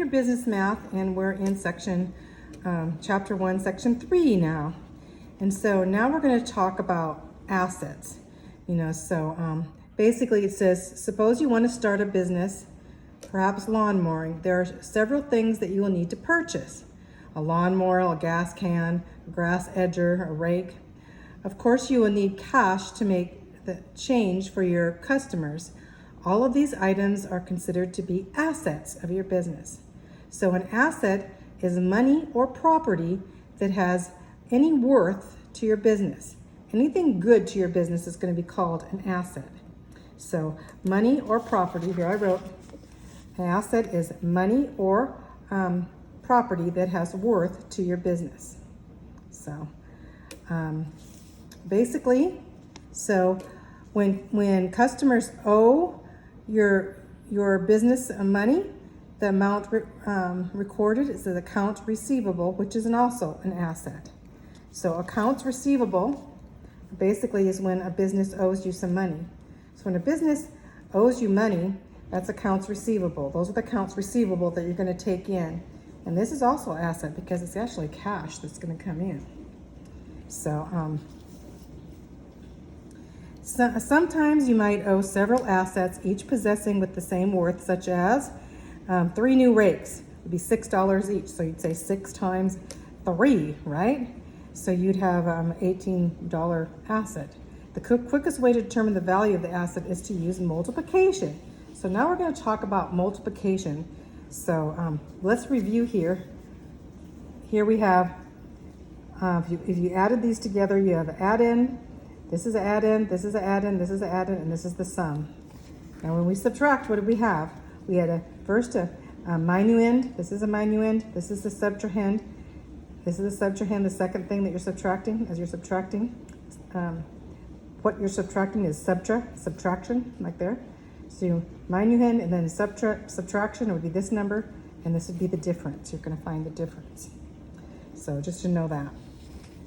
Your business math, and we're in section chapter 1 section 3 now. And so now we're going to talk about assets. Basically it says, suppose you want to start a business, perhaps lawn mowing. There are several things that you will need to purchase: a lawnmower, a gas can, a grass edger, a rake. Of course, you will need cash to make the change for your customers. All of these items are considered to be assets of your business. So an asset is money or property that has any worth to your business. Anything good to your business is going to be called an asset. So money or property, here I wrote, an asset is money or property that has worth to your business. So basically, when customers owe your business money, the amount recorded is the account receivable, which is also an asset. So accounts receivable basically is when a business owes you some money. So when a business owes you money, that's accounts receivable. Those are the accounts receivable that you're going to take in. And this is also an asset because it's actually cash that's going to come in. So sometimes you might owe several assets, each possessing with the same worth, such as 3 new rakes would be $6 each. So you'd say 6 times 3, right? So you'd have $18 asset. The quickest way to determine the value of the asset is to use multiplication. So now we're going to talk about multiplication. So let's review here. Here we have, if you added these together, you have add-in, this is an add-in, this is an add-in, this is an add-in, and this is the sum. Now when we subtract, what did we have? We had a minuend, this is a minuend, this is the subtrahend, this is the subtrahend. The second thing that you're subtracting, as you're subtracting, what you're subtracting is subtraction, like there. So minuend and then subtraction would be this number, and this would be the difference. You're going to find the difference. So just to know that.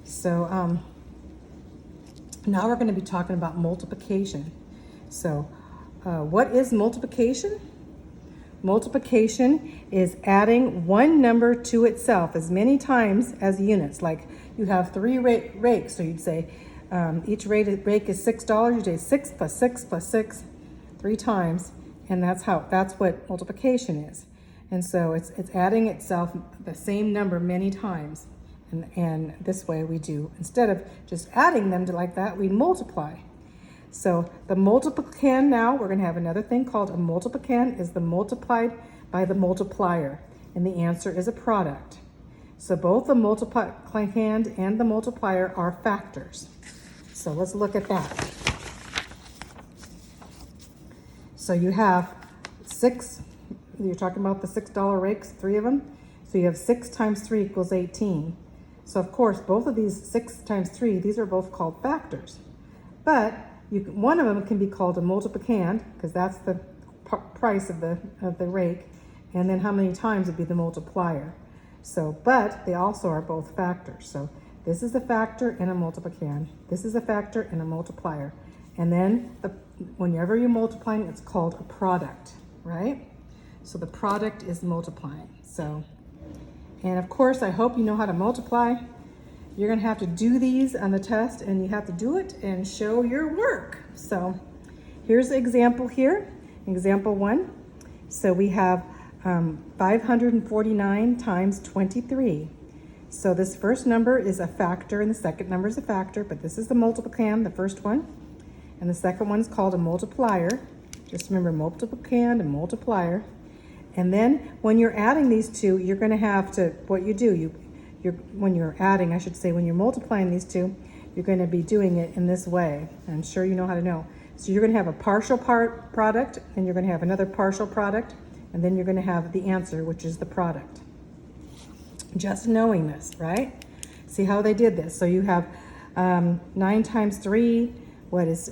So now we're going to be talking about multiplication. So what is multiplication? Multiplication is adding one number to itself as many times as units. Like you have 3 rakes, so you'd say each rake is $6. You'd say 6 plus 6 plus 6 3 times, and that's what multiplication is. And so it's adding itself the same number many times. And this way we do, instead of just adding them to like that, we multiply. So the multiplicand, now we're going to have another thing called a multiplicand, is the multiplied by the multiplier. And the answer is a product. So both the multiplicand and the multiplier are factors. So let's look at that. So you have 6, you're talking about the $6 rakes, 3 of them. So you have 6 times 3 equals 18. So of course, both of these 6 times 3, these are both called factors. But one of them can be called a multiplicand, because that's the price of the rake, and then how many times would be the multiplier. So, but they also are both factors. So this is a factor and a multiplicand. This is a factor and a multiplier. And then whenever you're multiplying, it's called a product, right? So the product is multiplying. So, and of course, I hope you know how to multiply. You're going to have to do these on the test, and you have to do it and show your work. So here's the example here, example 1. So we have 549 times 23. So this first number is a factor, and the second number is a factor, but this is the multiplicand, the first one. And the second one is called a multiplier. Just remember multiplicand and multiplier. And then when you're adding these two, you're going to have to, what you do, when you're adding, I should say, when you're multiplying these two, you're going to be doing it in this way. I'm sure you know how to know. So you're going to have a partial product, and you're going to have another partial product, and then you're going to have the answer, which is the product. Just knowing this, right? See how they did this. So you have 9 times 3, what is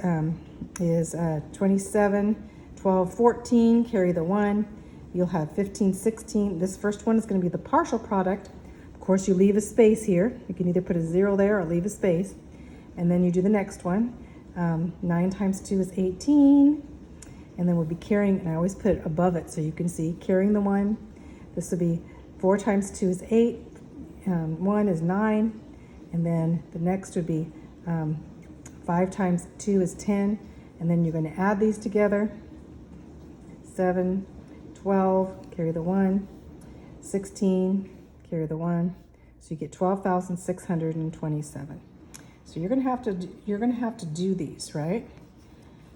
27, 12, 14, carry the 1. You'll have 15, 16. This first one is going to be the partial product. Of course, you leave a space here. You can either put a 0 there or leave a space. And then you do the next one. 9 times 2 is 18. And then we'll be carrying, and I always put it above it so you can see, carrying the 1. This would be 4 times 2 is 8, 1 is 9, and then the next would be 5 times 2 is 10, and then you're going to add these together. 7, 12, carry the 1, 16, carry the 1, so you get 12,627. So you're going to have to do these, right?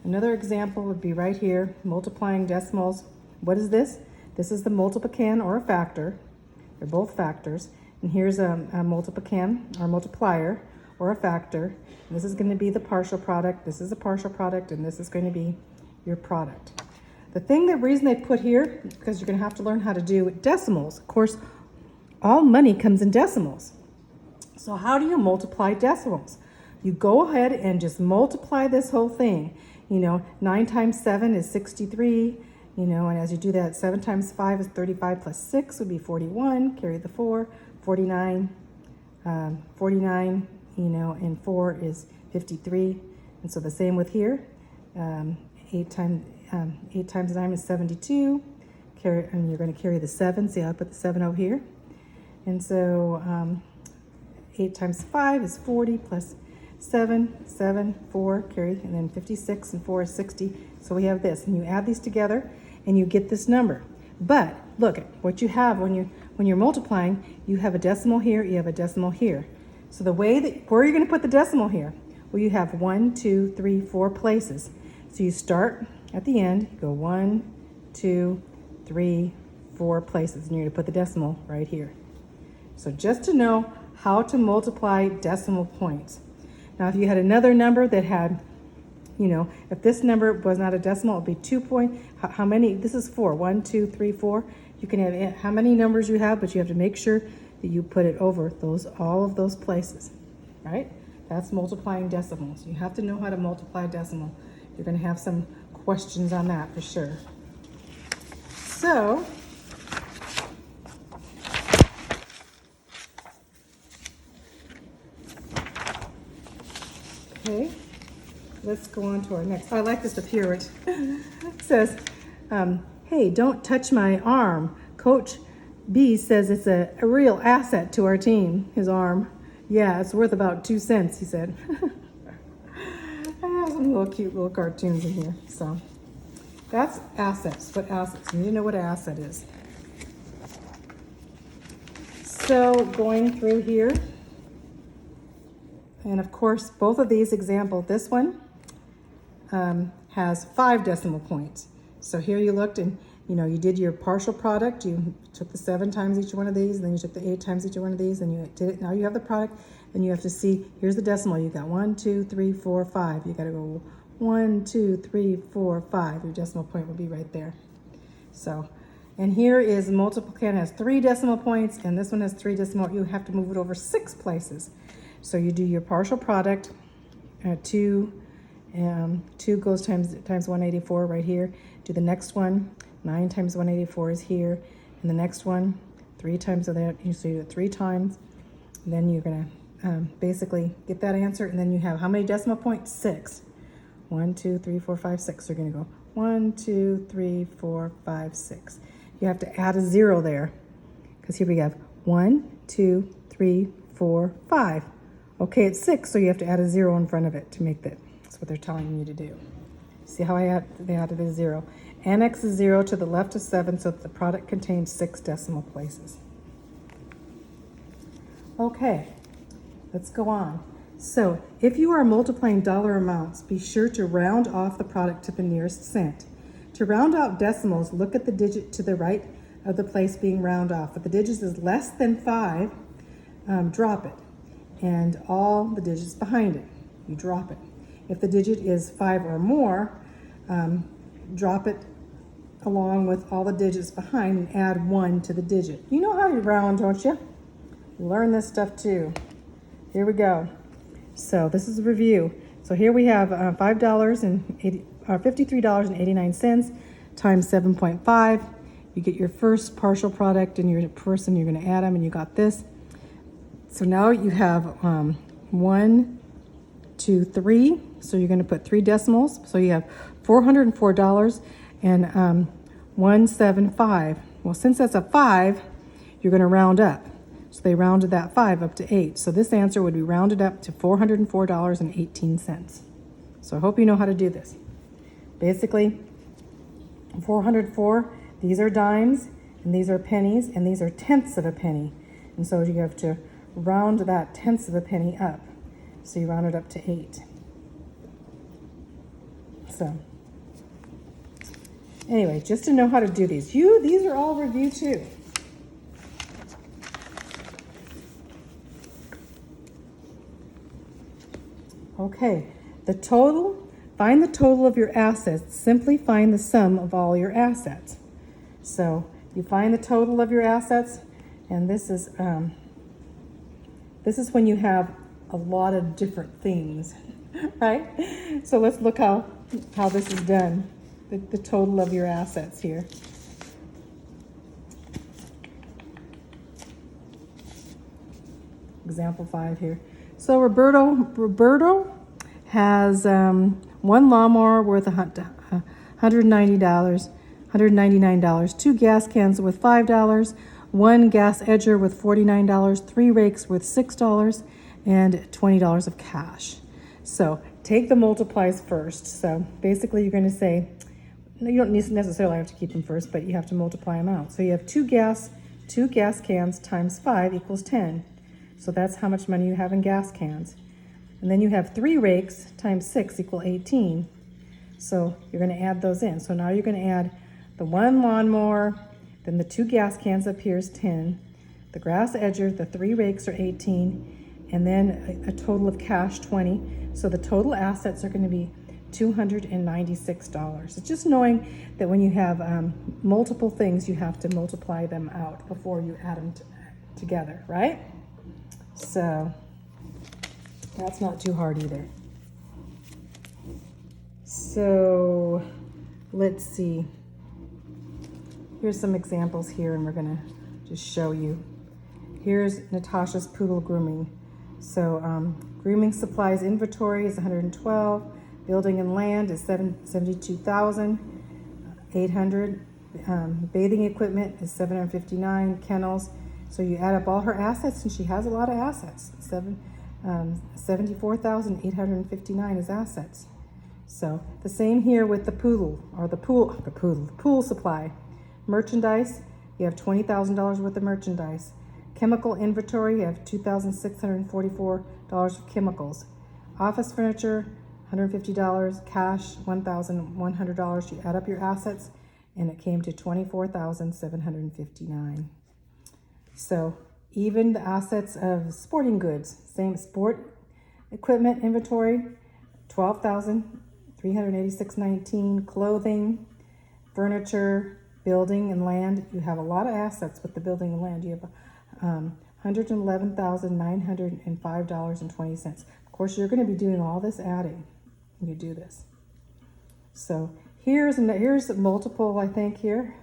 Another example would be right here, multiplying decimals. What is this? This is the multiplican or a factor. They're both factors. And here's a multiplican or multiplier or a factor. And this is going to be the partial product. This is a partial product, and this is going to be your product. The reason they put here, because you're going to have to learn how to do decimals. Of course, all money comes in decimals. So how do you multiply decimals? You go ahead and just multiply this whole thing. 9 times 7 is 63. And as you do that, 7 times 5 is 35 plus 6 would be 41. Carry the 4, 49. 49, and 4 is 53. And so the same with here. 8 times 9 is 72. And you're going to carry the 7. See how I put the 7 over here? And so 8 times 5 is 40 plus 7, 4, carry, and then 56, and 4 is 60. So we have this, and you add these together, and you get this number. But look at what you have when you're multiplying. You have a decimal here, you have a decimal here. So where are you going to put the decimal here? Well, you have 1, 2, 3, 4 places. So you start at the end, you go 1, 2, 3, 4 places, and you're going to put the decimal right here. So just to know how to multiply decimal points. Now, if you had another number that had, if this number was not a decimal, it would be 2 point. How many? This is 4. 1, 2, 3, 4. You can have how many numbers you have, but you have to make sure that you put it over all of those places, right? That's multiplying decimals. You have to know how to multiply decimal. You're going to have some questions on that for sure. So, okay, let's go on to our next. I like this up here. It says, hey, don't touch my arm. Coach B says it's a real asset to our team, his arm. Yeah, it's worth about 2 cents, he said. I have some cute little cartoons in here. So that's assets. What assets? You need to know what an asset is. So going through here, and of course, both of these examples, this one has 5 decimal points. So here you looked and, you did your partial product. You took the 7 times each one of these, and then you took the 8 times each one of these, and you did it. Now you have the product, and you have to see, here's the decimal. You got 1, 2, 3, 4, 5. You got to go 1, 2, 3, 4, 5. Your decimal point will be right there. So, and here is multiplican has 3 decimal points, and this one has 3 decimal. You have to move it over 6 places. So you do your partial product, 2 goes times 184 right here. Do the next one, 9 times 184 is here. And the next one, 3 times of that, so you do it 3 times. And then you're gonna basically get that answer, and then you have how many decimal points? 6. 1, 2, 3, 4, 5, 6. You're gonna go 1, 2, 3, 4, 5, 6. You have to add a 0 there, because here we have 1, 2, 3, 4, 5. Okay, it's 6, so you have to add a 0 in front of it to make that. That's what they're telling you to do. See how they added a 0. Annex a 0 to the left of 7 so that the product contains 6 decimal places. Okay, let's go on. So if you are multiplying dollar amounts, be sure to round off the product to the nearest cent. To round out decimals, look at the digit to the right of the place being round off. If the digit is less than 5, drop it. And all the digits behind it, you drop it. If the digit is 5 or more, drop it along with all the digits behind and add 1 to the digit. You know how to round, don't you? You learn this stuff too. Here we go. So this is a review. So here we have $53.89 times 7.5. You get your first partial product and your person, you're going to add them, and you got this. So now you have 1, 2, 3. So you're going to put 3 decimals. So you have $404 and 175. Well, since that's a 5, you're going to round up. So they rounded that 5 up to 8. So this answer would be rounded up to $404.18. So I hope you know how to do this. Basically, 404, these are dimes, and these are pennies, and these are tenths of a penny. And so you have to round that tenths of a penny up. So you round it up to 8. So anyway, just to know how to do these. These are all review too. Okay, the total, find the total of your assets. Simply find the sum of all your assets. So you find the total of your assets, and this is when you have a lot of different things, right? So let's look how this is done, the total of your assets here. Example 5 here. So Roberto has one lawnmower worth $199, 2 gas cans worth $5, 1 gas edger with $49, 3 rakes worth $6, and $20 of cash. So take the multiplies first. So basically you're going to say, you don't necessarily have to keep them first, but you have to multiply them out. So you have 2 gas cans times 5 equals 10. So that's how much money you have in gas cans. And then you have 3 rakes times 6 equal 18. So you're going to add those in. So now you're going to add the 1 lawnmower, then the 2 gas cans up here is 10, the grass edger, the 3 rakes are 18, and then a total of cash 20. So the total assets are going to be $296. It's just knowing that when you have multiple things, you have to multiply them out before you add them together, right? So that's not too hard either. So let's see. Here's some examples here, and we're gonna just show you. Here's Natasha's poodle grooming. So grooming supplies inventory is 112. Building and land is 72,800. Bathing equipment is 759. Kennels. So you add up all her assets, and she has a lot of assets. 74,859 is assets. So the same here with the poodle, or the pool supply. Merchandise, you have $20,000 worth of merchandise. Chemical inventory, you have $2,644 of chemicals. Office furniture, $150. Cash, $1,100. You add up your assets, and it came to $24,759. So even the assets of sporting goods, same sport equipment inventory, $12,386.19. Clothing, furniture, building and land. You have a lot of assets with the building and land. You have $111,905.20. Of course, you're going to be doing all this adding when you do this. So here's multiple, I think, here.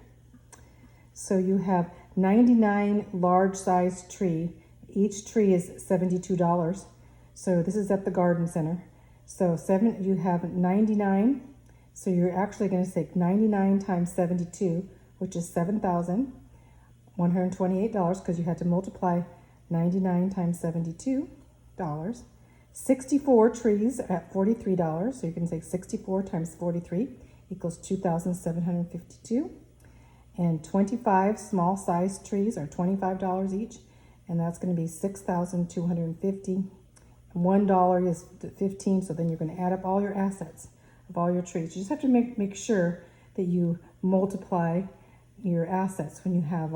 So you have 99 large-sized tree. Each tree is $72. So this is at the garden center. So you have 99. So you're actually going to say 99 times 72, which is $7,128, because you had to multiply 99 times $72. 64 trees at $43. So you can say 64 times 43 equals 2,752. And 25 small sized trees are $25 each, and that's going to be 6,250. $1 is 15, so then you're going to add up all your assets of all your trees. You just have to make sure that you multiply your assets when you have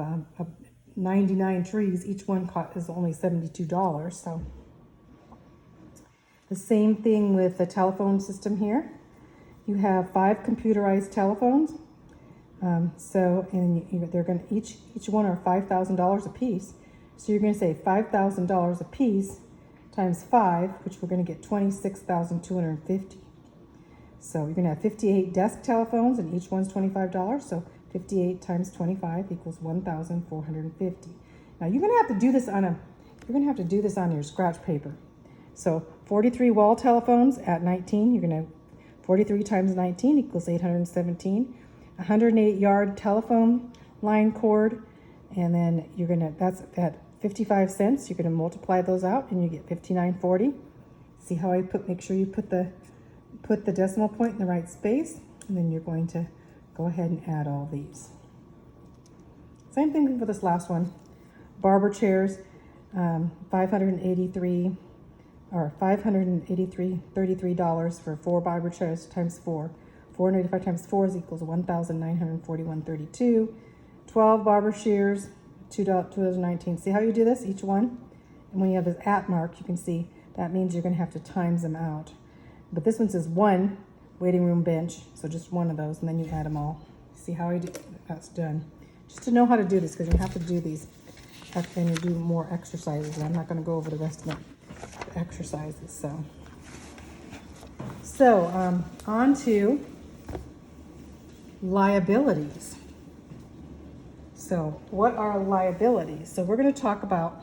99 trees. Each one is only $72. So the same thing with the telephone system here. You have 5 computerized telephones. And they're going to each one are $5,000 a piece. So you're going to say $5,000 a piece times 5, which we're going to get 26,250. So you're going to have 58 desk telephones, and each one's $25. So 58 times 25 equals 1,450. Now you're going to have to do this on your scratch paper. So 43 wall telephones at 19. You're going to 43 times 19 equals 817. 108 yard telephone line cord, and then that's at 55 cents. You're gonna multiply those out and you get 59.40. See how I make sure you put the decimal point in the right space, and then you're going to go ahead and add all these. Same thing for this last one. Barber chairs, $583 $33 for 4 barber chairs times 4. 485 times 4 is equals 1,941.32. 12 barber shears, $2.19. See how you do this, each one? And when you have this at mark, you can see that means you're gonna have to times them out. But this one says 1 waiting room bench, so just one of those, and then you add them all. See how I do? That's done. Just to know how to do this, because you have to do these and you do more exercises, and I'm not gonna go over the rest of the exercises. So on to liabilities. So what are liabilities? So we're going to talk about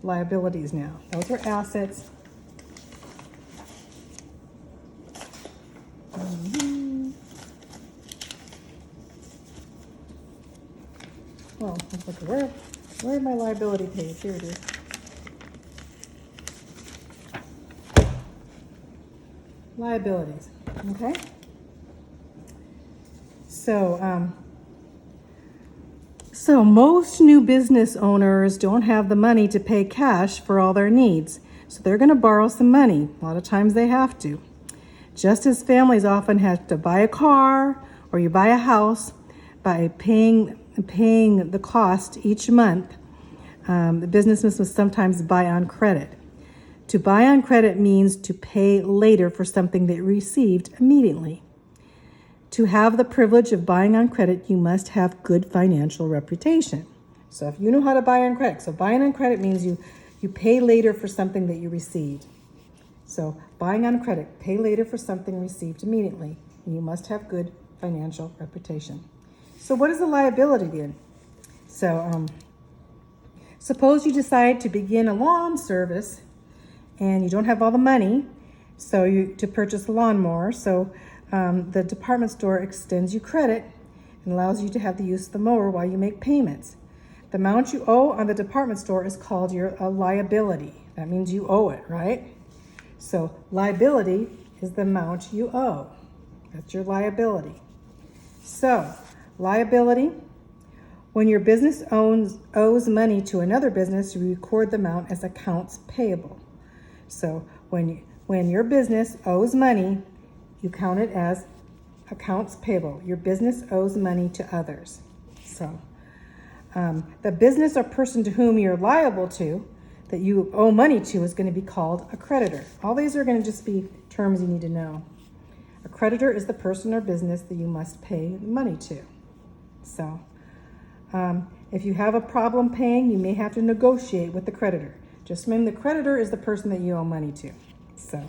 liabilities now. Those are assets. Well, let's look at where my liability page? Here it is. Liabilities, okay? So most new business owners don't have the money to pay cash for all their needs. So they're going to borrow some money. A lot of times they have to. Just as families often have to buy a car or you buy a house by paying the cost each month, the business must sometimes buy on credit. To buy on credit means to pay later for something that you received immediately. To have the privilege of buying on credit, you must have good financial reputation. So if you know how to buy on credit, so buying on credit means you pay later for something that you received. So buying on credit, pay later for something received immediately, and you must have good financial reputation. So what is a liability then? So suppose you decide to begin a lawn service and you don't have all the money to purchase a lawnmower. So the department store extends you credit and allows you to have the use of the mower while you make payments. The amount you owe on the department store is called a liability. That means you owe it, right? So liability is the amount you owe. That's your liability. So liability, when your business owes money to another business, you record the amount as accounts payable. So when your business owes money, you count it as accounts payable. Your business owes money to others. So the business or person to whom you're liable to, that you owe money to, is going to be called a creditor. All these are going to just be terms you need to know. A creditor is the person or business that you must pay money to. So if you have a problem paying, you may have to negotiate with the creditor. Just remember, the creditor is the person that you owe money to. So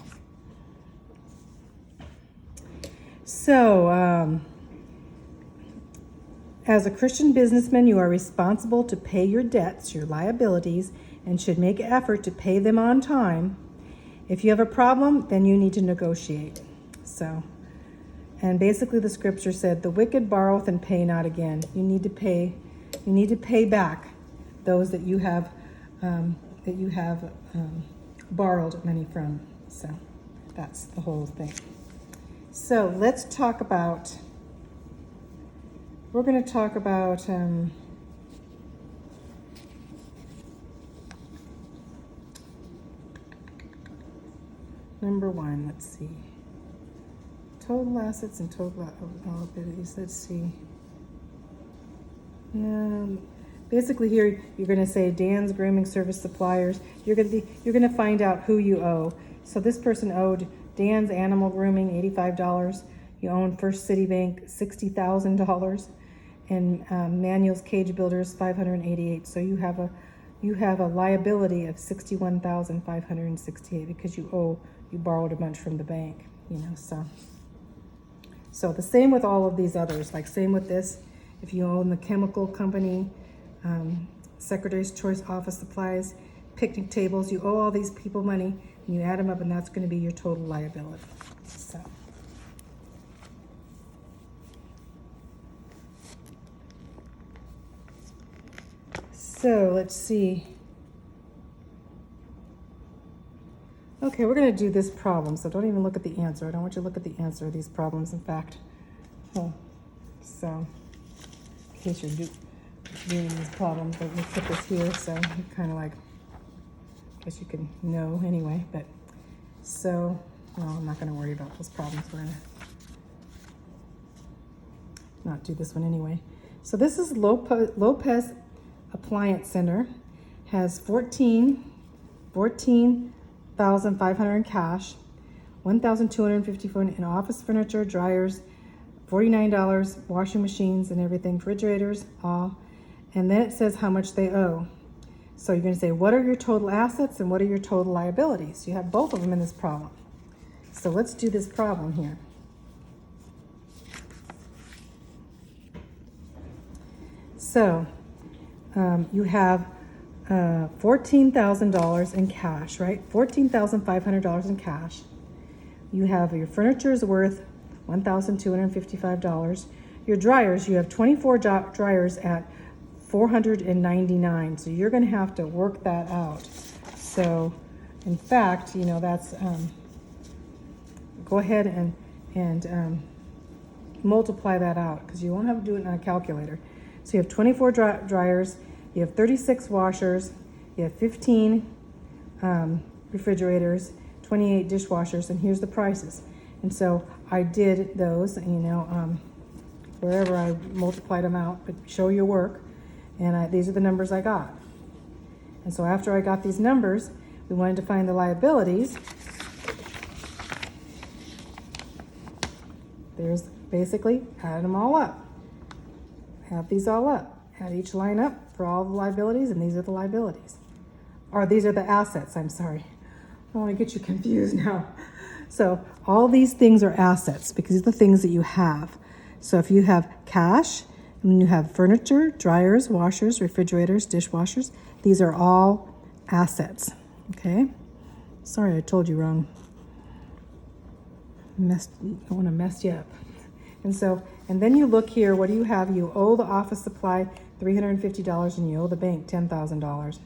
as a Christian businessman, you are responsible to pay your debts, your liabilities, and should make an effort to pay them on time. If you have a problem, then you need to negotiate. And basically the scripture said, the wicked borroweth and pay not again. You need to pay back those that you have borrowed money from. So that's the whole thing. So let's talk about, we're going to talk about number 1, let's see. Total assets and total liabilities. Let's see. Basically here you're going to say Dan's Grooming Service Suppliers. You're going to find out who you owe. So this person owed Dan's Animal Grooming $85. You own First City Bank $60,000, and Manuel's Cage Builders $588. So you have a liability of $61,568 because you borrowed a bunch from the bank. So the same with all of these others. Like same with this. If you own the chemical company, Secretary's Choice office supplies, picnic tables, you owe all these people money, and you add them up, and that's going to be your total liability. So let's see. Okay, we're going to do this problem, so don't even look at the answer. I don't want you to look at the answer of these problems, in fact. Oh, so, in case you're doing these problems, but we'll put this here, so you kind of like, I guess you can know anyway, but, so, well, I'm not going to worry about those problems. We're going to not do this one anyway. So this is Lopez Appliance Center, has 14,500 in cash, 1,254 in office furniture, dryers, $49, washing machines and everything, refrigerators, all. And then it says how much they owe. So you're going to say, what are your total assets and what are your total liabilities? You have both of them in this problem. So let's do this problem here. So you have $14,000 in cash, right? $14,500 in cash. You have your furniture is worth $1,255. Your dryers, you have 24 dryers at $499. So you're going to have to work that out. So, in fact, you know, that's go ahead and multiply that out because you won't have to do it on a calculator. So you have 24 dryers. You have 36 washers, you have 15 refrigerators, 28 dishwashers, and here's the prices. And so I did those, you know, wherever I multiplied them out, but show your work, and these are the numbers I got. And so after I got these numbers, we wanted to find the liabilities. There's basically, add them all up. Add these all up. Add each line up for all the liabilities, and these are the liabilities. Or these are the assets, I'm sorry. I don't want to get you confused now. So all these things are assets because these are the things that you have. So if you have cash, and you have furniture, dryers, washers, refrigerators, dishwashers, these are all assets, okay? Sorry, I told you wrong. I want to mess you up. And then you look here, what do you have? You owe the office supply $350 and you owe the bank $10,000.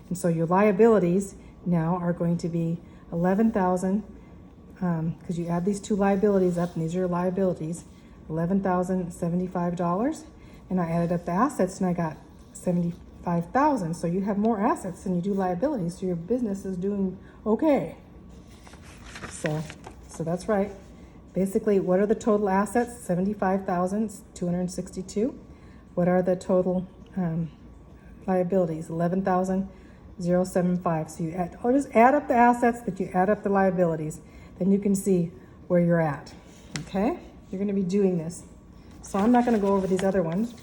And so your liabilities now are going to be $11,000 because you add these two liabilities up, and these are your liabilities, $11,075. And I added up the assets and I got $75,000. So you have more assets than you do liabilities, so your business is doing okay. So that's right. Basically, what are the total assets? $75,262. What are the total liabilities? $11,075. So you just add up the assets, that you add up the liabilities. Then you can see where you're at. Okay? You're going to be doing this. So I'm not going to go over these other ones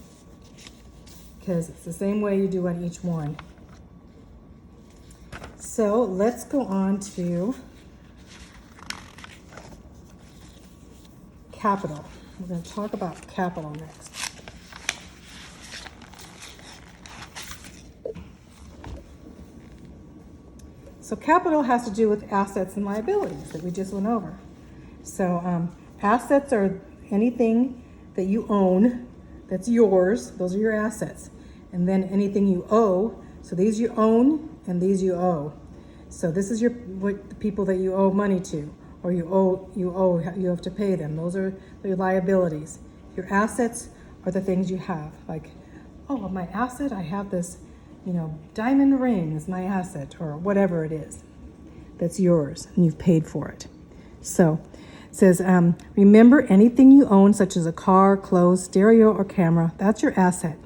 because it's the same way you do on each one. So let's go on to capital. We're going to talk about capital next. So capital has to do with assets and liabilities that we just went over. So assets are anything that you own that's yours. Those are your assets. And then anything you owe. So these you own and these you owe. So this is the people that you owe money to, or you have to pay them. Those are your liabilities. Your assets are the things you have. Like, oh, my asset, I have this, diamond ring is my asset, or whatever it is that's yours and you've paid for it. So it says, remember anything you own, such as a car, clothes, stereo, or camera, that's your asset.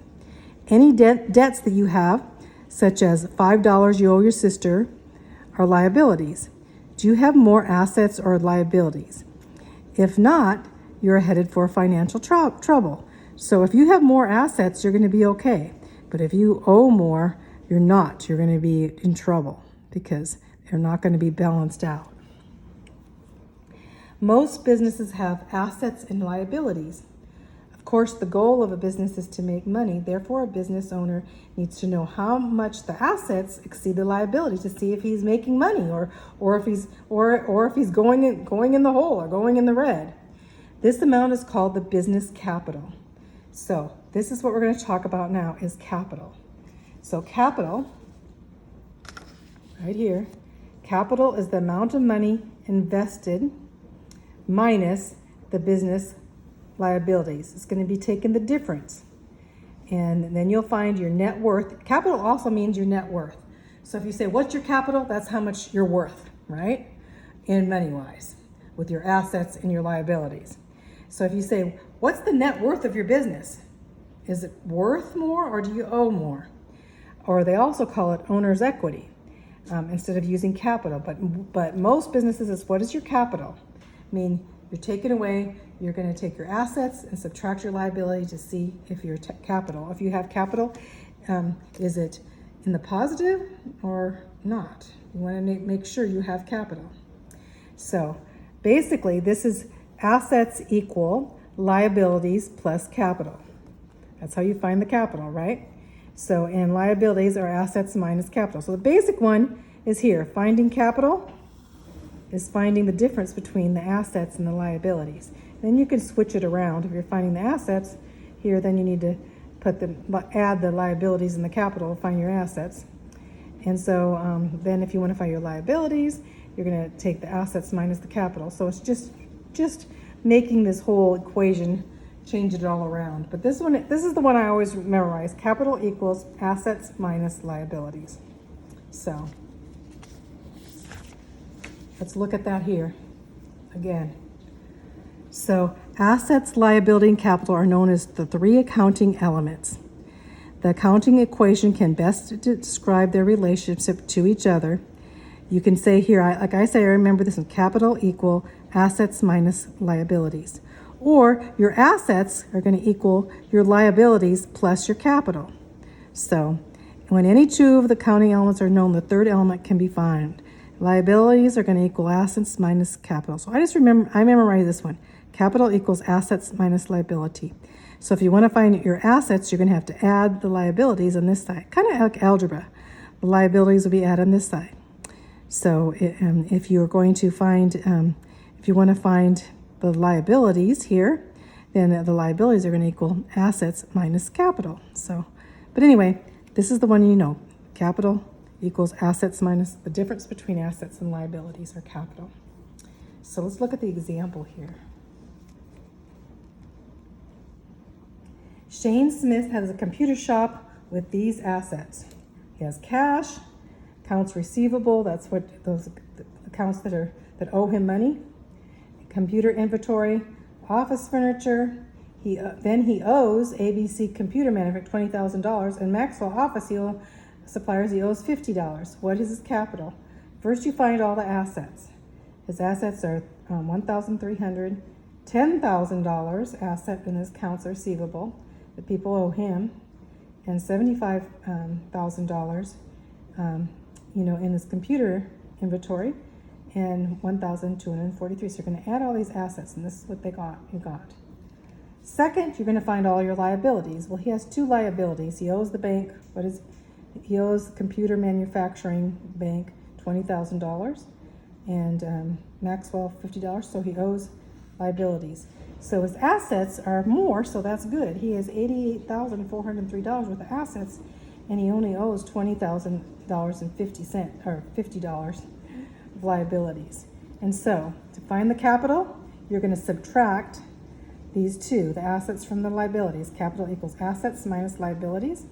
Any debts that you have, such as $5 you owe your sister, are liabilities. Do you have more assets or liabilities? If not, you're headed for financial trouble. So if you have more assets, you're going to be okay. But if you owe more, you're not. You're going to be in trouble because they're not going to be balanced out. Most businesses have assets and liabilities. Of course, the goal of a business is to make money. Therefore, a business owner needs to know how much the assets exceed the liability to see if he's making money or if he's going in the hole or going in the red. This amount is called the business capital. So this is what we're going to talk about now, is capital. So capital, right here, capital is the amount of money invested minus the business liabilities. It's going to be taking the difference. And then you'll find your net worth. Capital also means your net worth. So if you say, what's your capital? That's how much you're worth, right? In money-wise, with your assets and your liabilities. So if you say, what's the net worth of your business? Is it worth more or do you owe more? Or they also call it owner's equity instead of using capital. But most businesses is, what is your capital? I mean, you're taking away, you're going to take your assets and subtract your liability to see if your capital, if you have capital, is it in the positive or not? You want to make sure you have capital. So basically, this is assets equal liabilities plus capital. That's how you find the capital, right? So, and liabilities are assets minus capital. So the basic one is here. Finding capital is finding the difference between the assets and the liabilities. Then you can switch it around. If you're finding the assets here, then you need to add the liabilities and the capital to find your assets. And so then if you want to find your liabilities, you're going to take the assets minus the capital. So it's just making this whole equation, change it all around. But this is the one I always memorize. Capital equals assets minus liabilities. So let's look at that here again. So assets, liability, and capital are known as the three accounting elements. The accounting equation can best describe their relationship to each other. You can say here, like I say, I remember this one, capital equal assets minus liabilities. Or your assets are going to equal your liabilities plus your capital. So when any two of the accounting elements are known, the third element can be found. Liabilities are going to equal assets minus capital. So I memorize this one. Capital equals assets minus liability. So if you want to find your assets, you're going to have to add the liabilities on this side. Kind of like algebra. The liabilities will be added on this side. So if you're going to find, if you want to find the liabilities here, then the liabilities are going to equal assets minus capital. So, but anyway, this is the one you know. Capital equals assets minus the difference between assets and liabilities or capital. So let's look at the example here. Shane Smith has a computer shop with these assets. He has cash, accounts receivable, that's what those accounts that owe him money, computer inventory, office furniture. Then he owes ABC Computer Manufacturing $20,000, and Maxwell Office Suppliers he owes $50. What is his capital? First, you find all the assets. His assets are $1,300, $10,000 asset in his accounts receivable that people owe him, and $75,000, in his computer inventory, and $1,243. So you're going to add all these assets, and this is what you got. Second, you're going to find all your liabilities. Well, he has two liabilities. He owes the bank. He owes the computer manufacturing bank $20,000, and Maxwell $50. So he owes liabilities. So his assets are more, so that's good. He has $88,403 worth of assets, and he only owes $20,000.50 or $50 of liabilities. And so to find the capital, you're going to subtract these two, the assets from the liabilities. Capital equals assets minus liabilities.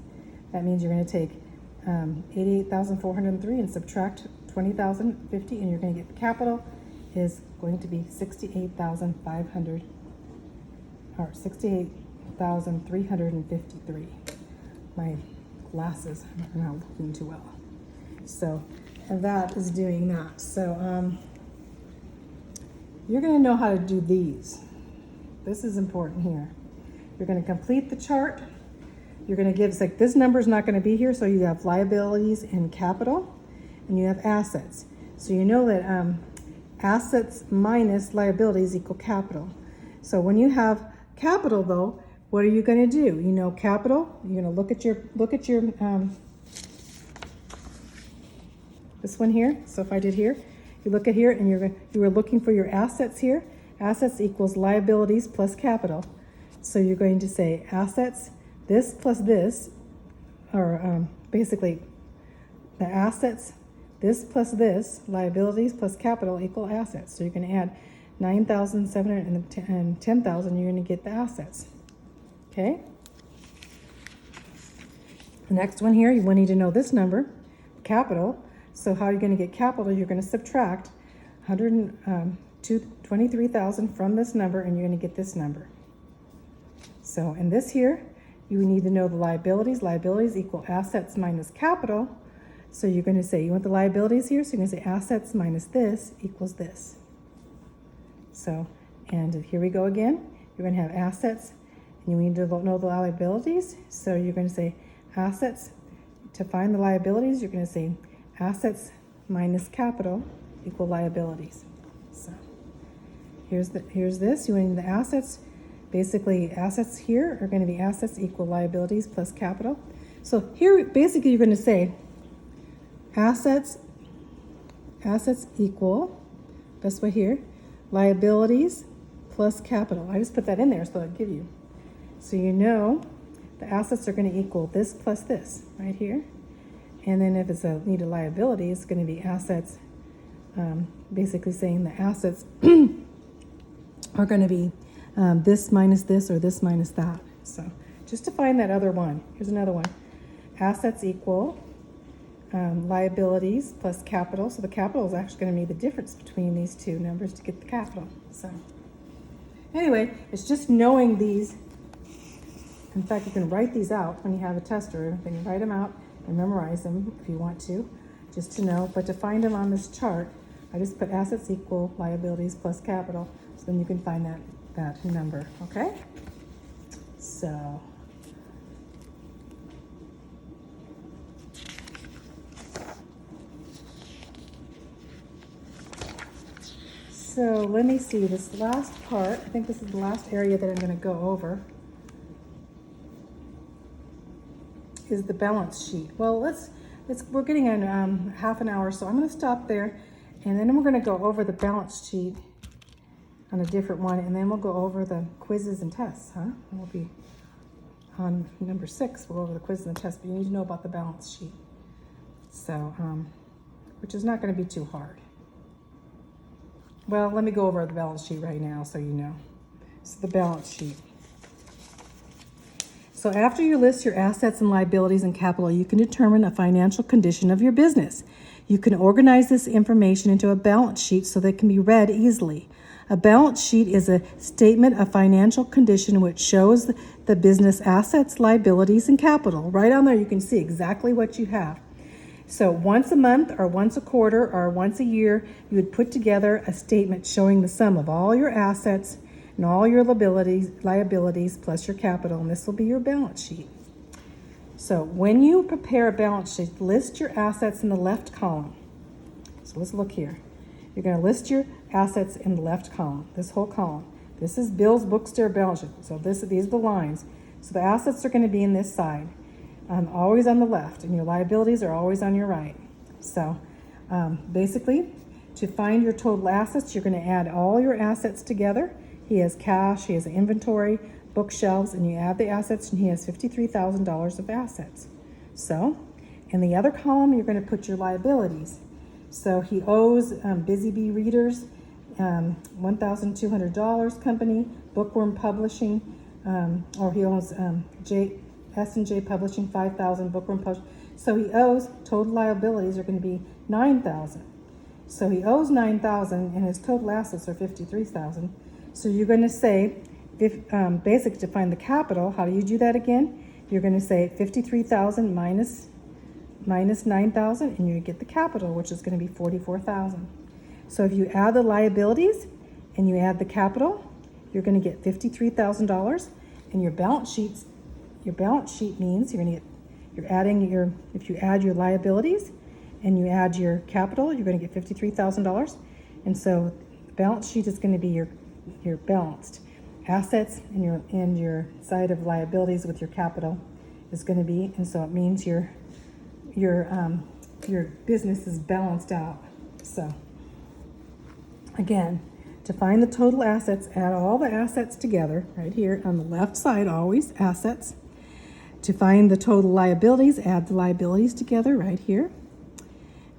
That means you're going to take $88,403 and subtract $20,050, and you're going to get the capital is going to be $68,500 or $68,353. My glasses are not looking too well. So, and that is doing that. So, you're going to know how to do these. This is important here. You're going to complete the chart. You're going to give, it's like this number is not going to be here, so you have liabilities and capital, and you have assets. So you know that assets minus liabilities equal capital. So when you have capital, though, what are you going to do? You know capital. You're going to look at your this one here. So if I did here, you look at here, and you were looking for your assets here. Assets equals liabilities plus capital. So you're going to say assets, this plus this, or basically the assets, this plus this, liabilities plus capital equal assets. So you're going to add 9,700 and 10,000, you're going to get the assets. Okay? The next one here, you will need to know this number, capital. So how are you going to get capital? You're going to subtract 23,000 from this number, and you're going to get this number. So in this here, you need to know the liabilities. Liabilities equal assets minus capital. So you're going to say, you want the liabilities here, so you're going to say assets minus this equals this. So, and here we go again. You're going to have assets, and you need to know the liabilities. So you're going to say assets. To find the liabilities, you're going to say assets minus capital equal liabilities. So here's this. You need the assets. Basically, assets here are going to be assets equal liabilities plus capital. So here, basically, you're going to say assets equal, best way here, liabilities plus capital. I just put that in there so I'll give you. So you know the assets are going to equal this plus this right here. And then if it's a need a liability, it's going to be assets, basically saying the assets are going to be this minus this or this minus that. So just to find that other one, here's another one. Assets equal liabilities plus capital. So the capital is actually going to be the difference between these two numbers to get the capital. So anyway, it's just knowing these. In fact, you can write these out when you have a test or anything. You write them out and memorize them if you want to, just to know. But to find them on this chart, I just put assets equal liabilities plus capital. So then you can find that number, okay? So let me see this last part. I think this is the last area that I'm going to go over is the balance sheet. Well, we're getting in half an hour, so I'm going to stop there, and then we're going to go over the balance sheet on a different one, and then we'll go over the quizzes and tests, huh? And we'll be on number 6. We'll go over the quizzes and tests, but you need to know about the balance sheet. So, which is not going to be too hard. Well, let me go over the balance sheet right now so you know. So the balance sheet. So after you list your assets and liabilities and capital, you can determine a financial condition of your business. You can organize this information into a balance sheet so that it can be read easily. A balance sheet is a statement of financial condition which shows the business assets, liabilities, and capital. Right on there you can see exactly what you have. So once a month or once a quarter or once a year, you would put together a statement showing the sum of all your assets and all your liabilities plus your capital, and this will be your balance sheet. So when you prepare a balance sheet, list your assets in the left column. So let's look here. You're going to list your assets in the left column, this whole column. This is Bill's Bookstore balance sheet. So these are the lines. So the assets are going to be in this side, always on the left, and your liabilities are always on your right. So basically, to find your total assets, you're going to add all your assets together. He has cash, he has inventory, bookshelves, and you add the assets, and he has $53,000 of assets. So in the other column, you're going to put your liabilities. So he owes Busy Bee Readers $1,200 company, Bookworm Publishing, or he owns S&J Publishing $5,000, Bookworm Publishing. So he owes, total liabilities are going to be $9,000. So he owes $9,000 and his total assets are $53,000. So you're going to say, basically to find the capital, how do you do that again? You're going to say $53,000 minus $9,000, and you get the capital, which is going to be $44,000. So if you add the liabilities and you add the capital, you're going to get $53,000. And your balance sheet means if you add your liabilities and you add your capital, you're going to get $53,000. And so the balance sheet is going to be your balanced assets and your side of liabilities with your capital is going to be, and so it means your business is balanced out. So again, to find the total assets, add all the assets together right here on the left side, always assets. to find the total liabilities, add the liabilities together right here.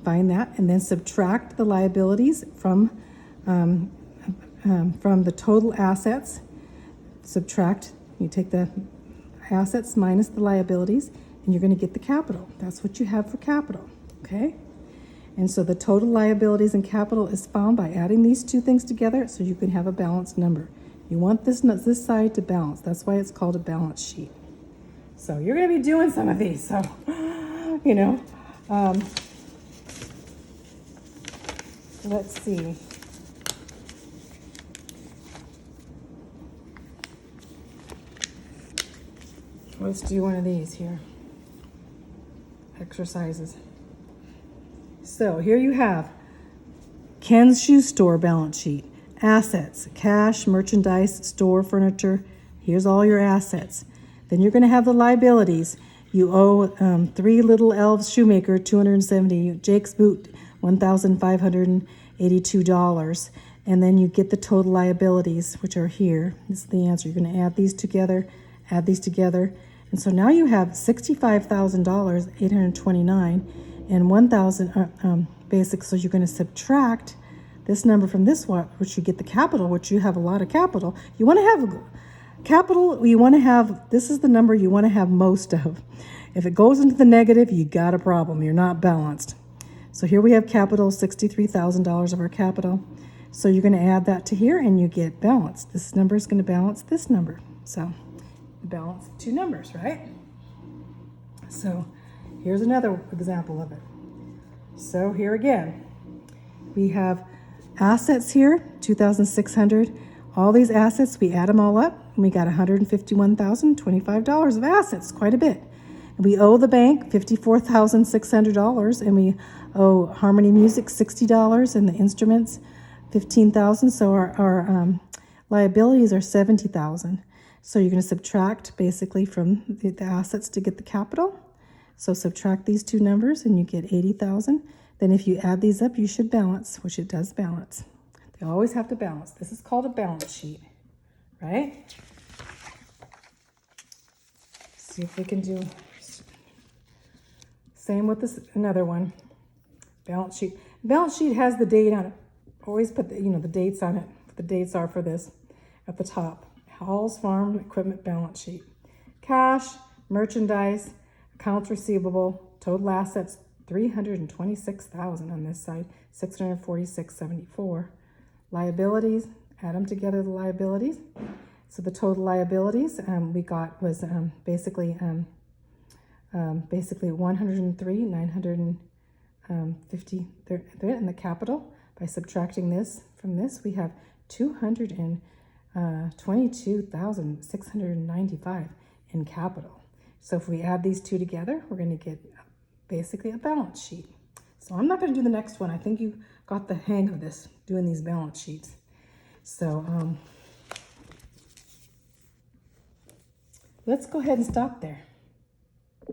Find that, and then subtract the liabilities from the total assets. Subtract, you take the assets minus the liabilities, and you're going to get the capital. That's what you have for capital, okay? And so the total liabilities and capital is found by adding these two things together so you can have a balanced number. You want this side to balance. That's why it's called a balance sheet. So you're going to be doing some of these. So, you know, let's see. Let's do one of these here. Exercises. So here you have Ken's Shoe Store balance sheet. Assets, cash, merchandise, store, furniture. Here's all your assets. Then you're going to have the liabilities. You owe Three Little Elves Shoemaker $270, Jake's Boot $1,582, and then you get the total liabilities, which are here. This is the answer. You're going to add these together, and so now you have $65,829 and 1,000 basic. So you're going to subtract this number from this one, which you get the capital, which you have a lot of capital. You want to have capital, you want to have, this is the number you want to have most of. If it goes into the negative, you got a problem. You're not balanced. So here we have capital, $63,000 of our capital. So you're going to add that to here and you get balance. This number is going to balance this number. So balance two numbers, right? So here's another example of it. So here again, we have assets here, 2,600. All these assets, we add them all up, and we got $151,025 of assets, quite a bit. And we owe the bank $54,600, and we owe Harmony Music $60, and the instruments $15,000. So our liabilities are $70,000. So you're going to subtract basically from the assets to get the capital. So subtract these two numbers, and you get $80,000. Then if you add these up, you should balance, which it does balance. They always have to balance. This is called a balance sheet, right? See if we can do same with this another one. Balance sheet. Balance sheet has the date on it. Always put the dates on it. What the dates are for this at the top. Hall's Farm Equipment balance sheet. Cash, merchandise, accounts receivable, total assets $326,000 on this side, $646.74. Liabilities, add them together, the liabilities. So the total liabilities we got was basically 103,950 there in the capital. By subtracting this from this, we have 222,695 in capital. So if we add these two together, we're going to get basically a balance sheet. So I'm not going to do the next one. I think you got the hang of this, doing these balance sheets. So let's go ahead and stop there.